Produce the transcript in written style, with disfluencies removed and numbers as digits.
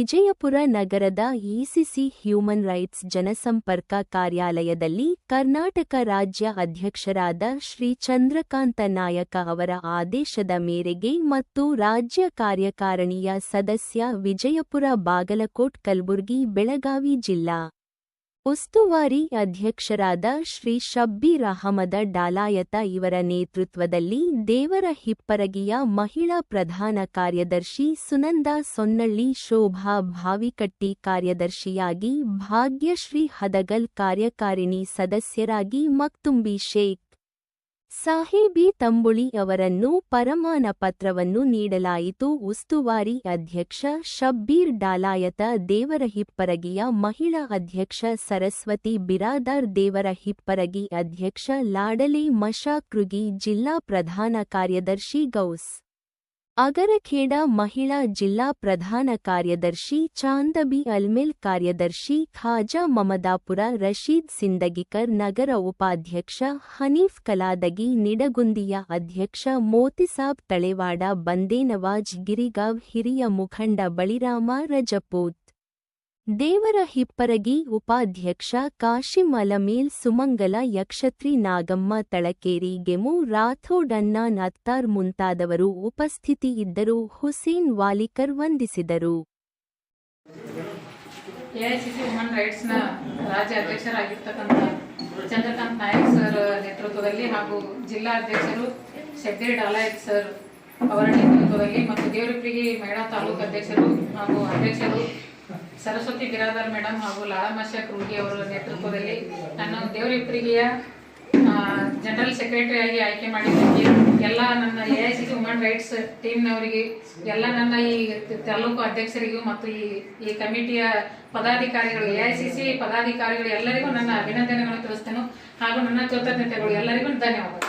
ವಿಜಯಪುರ ನಗರದ ಇಸಿಸಿ human rights ಜನಸಂಪರ್ಕ ಕಾರ್ಯಾಲಯದಲ್ಲಿ ಕರ್ನಾಟಕ ರಾಜ್ಯ ಅಧ್ಯಕ್ಷರಾದ ಶ್ರೀ ಚಂದ್ರಕಾಂತ ನಾಯಕ ಅವರ ಆದೇಶದ ಮೇರೆಗೆ ಮತ್ತು ರಾಜ್ಯ ಕಾರ್ಯಕಾರಿಣಿಯ ಸದಸ್ಯ ವಿಜಯಪುರ ಬಾಗಲಕೋಟ್ ಕಲಬುರಗಿ ಬೆಳಗಾವಿ ಜಿಲ್ಲಾ ಉಸ್ತುವಾರಿ ಅಧ್ಯಕ್ಷರಾದ ಶ್ರೀ ಶಬ್ಬೀರ್ ಅಹಮದ ಡಾಲಾಯತ ಇವರ ನೇತೃತ್ವದಲ್ಲಿ ದೇವರ ಹಿಪ್ಪರಗಿಯ ಮಹಿಳಾ ಪ್ರಧಾನ ಕಾರ್ಯದರ್ಶಿ ಸುನಂದಾ ಸೊನ್ನಳ್ಳಿ ಶೋಭಾ ಭಾವಿಕಟ್ಟಿ ಕಾರ್ಯದರ್ಶಿಯಾಗಿ ಭಾಗ್ಯಶ್ರೀ ಹದಗಲ್ ಕಾರ್ಯಕಾರಿಣಿ ಸದಸ್ಯರಾಗಿ ಮಕ್ತುಂಬಿ ಶೇಖ್ ಸಾಹೇಬಿ ತಂಬುಳಿ ಅವರನ್ನು ಪರಮಾನ ಪತ್ರವನ್ನು ನೀಡಲಾಯಿತು. ಉಸ್ತುವಾರಿ ಅಧ್ಯಕ್ಷ ಶಬ್ಬೀರ್ ಡಾಲಾಯತ, ದೇವರ ಹಿಪ್ಪರಗಿಯ ಮಹಿಳಾ ಅಧ್ಯಕ್ಷ ಸರಸ್ವತಿ ಬಿರಾದಾರ್, ದೇವರ ಹಿಪ್ಪರಗಿ ಅಧ್ಯಕ್ಷ ಲಾಡಲೆ ಮಶಾಕೃಗಿ, ಜಿಲ್ಲಾ ಪ್ರಧಾನ ಕಾರ್ಯದರ್ಶಿ ಗೌಸ್ ಅಗರಖೇಡ, ಮಹಿಳಾ ಜಿಲ್ಲಾ ಪ್ರಧಾನ ಕಾರ್ಯದರ್ಶಿ ಚಾಂದಬಿ ಅಲ್ಮೇಲ್, ಕಾರ್ಯದರ್ಶಿ ಖಾಜಾ ಮಮದಾಪುರ ರಶೀದ್ ಸಿಂದಗಿಕರ್, ನಗರ ಉಪಾಧ್ಯಕ್ಷ ಹನೀಫ್ ಕಲಾದಗಿ, ನಿಡಗುಂದಿಯ ಅಧ್ಯಕ್ಷ ಮೋತಿಸಾಬ್ ತಳೆವಾಡ, ಬಂದೇನವಾಜ್ ಗಿರಿಗಾವ್, ಹಿರಿಯ ಮುಖಂಡ ಬಳಿರಾಮ ರಜಪೂತ್, ದೇವರ ಹಿಪ್ಪರಗಿ ಉಪಾಧ್ಯಕ್ಷ ಕಾಶಿಂ ಅಲಮೇಲ್, ಸುಮಂಗಲ ಯಕ್ಷತ್ರಿ, ನಾಗಮ್ಮ ತಳಕೇರಿ, ಗೆಮು ರಾಥೋಡ್, ಅನ್ನಾನ್ ಅತ್ತಾರ್ ಮುಂತಾದವರು ಉಪಸ್ಥಿತಿ ಇದ್ದರು. ಹುಸೇನ್ ವಾಲಿಕರ್ ವಂದಿಸಿದರು. ಎಐಸಿಸಿ ಹ್ಯೂಮನ್ ರೈಟ್ಸ್ನ ರಾಜ್ಯ ಅಧ್ಯಕ್ಷರಾಗಿರ್ತಕ್ಕಂಥ ಚಂದ್ರಕಾಂತ್ ನಾಯಕ್ ಸರ್ ನೇತೃತ್ವದಲ್ಲಿ ಹಾಗೂ ಜಿಲ್ಲಾ ಅಧ್ಯಕ್ಷರು ಶಬ್ಬೀರ್ ಡಾಲಾಯತ್ ಸರ್ ಅವರ ನೇತೃತ್ವದಲ್ಲಿ ಮತ್ತು ದೇವರಿಪ್ಪರಗಿ ಮಹಿಳಾ ತಾಲೂಕು ಅಧ್ಯಕ್ಷರು ಹಾಗೂ ಅಧ್ಯಕ್ಷರು ಸರಸ್ವತಿ ಬಿರಾದಾರ್ ಮೇಡಮ್ ಹಾಗೂ ಲಾಳಮಶಾಕ್ ರೂಢಿ ಅವರ ನೇತೃತ್ವದಲ್ಲಿ ನಾನು ದೇವರಿಪ್ಪರಿಗೆಯ ಜನರಲ್ ಸೆಕ್ರೆಟರಿಯಾಗಿ ಆಯ್ಕೆ ಮಾಡಿದ್ದಕ್ಕೆ ಎಲ್ಲ ನನ್ನ ಎಐಸಿಸಿ ಹ್ಯೂಮನ್ ರೈಟ್ಸ್ ಟೀಮ್ನವರಿಗೆ, ಎಲ್ಲ ನನ್ನ ಈ ತಾಲೂಕು ಅಧ್ಯಕ್ಷರಿಗೂ ಮತ್ತು ಈ ಕಮಿಟಿಯ ಪದಾಧಿಕಾರಿಗಳು, ಎಐಸಿಸಿ ಪದಾಧಿಕಾರಿಗಳು ಎಲ್ಲರಿಗೂ ನನ್ನ ಅಭಿನಂದನೆಗಳನ್ನು ತಿಳಿಸ್ತೇನೆ ಹಾಗೂ ನನ್ನ ಕೃತಜ್ಞತೆಗಳು. ಎಲ್ಲರಿಗೂ ಧನ್ಯವಾದಗಳು.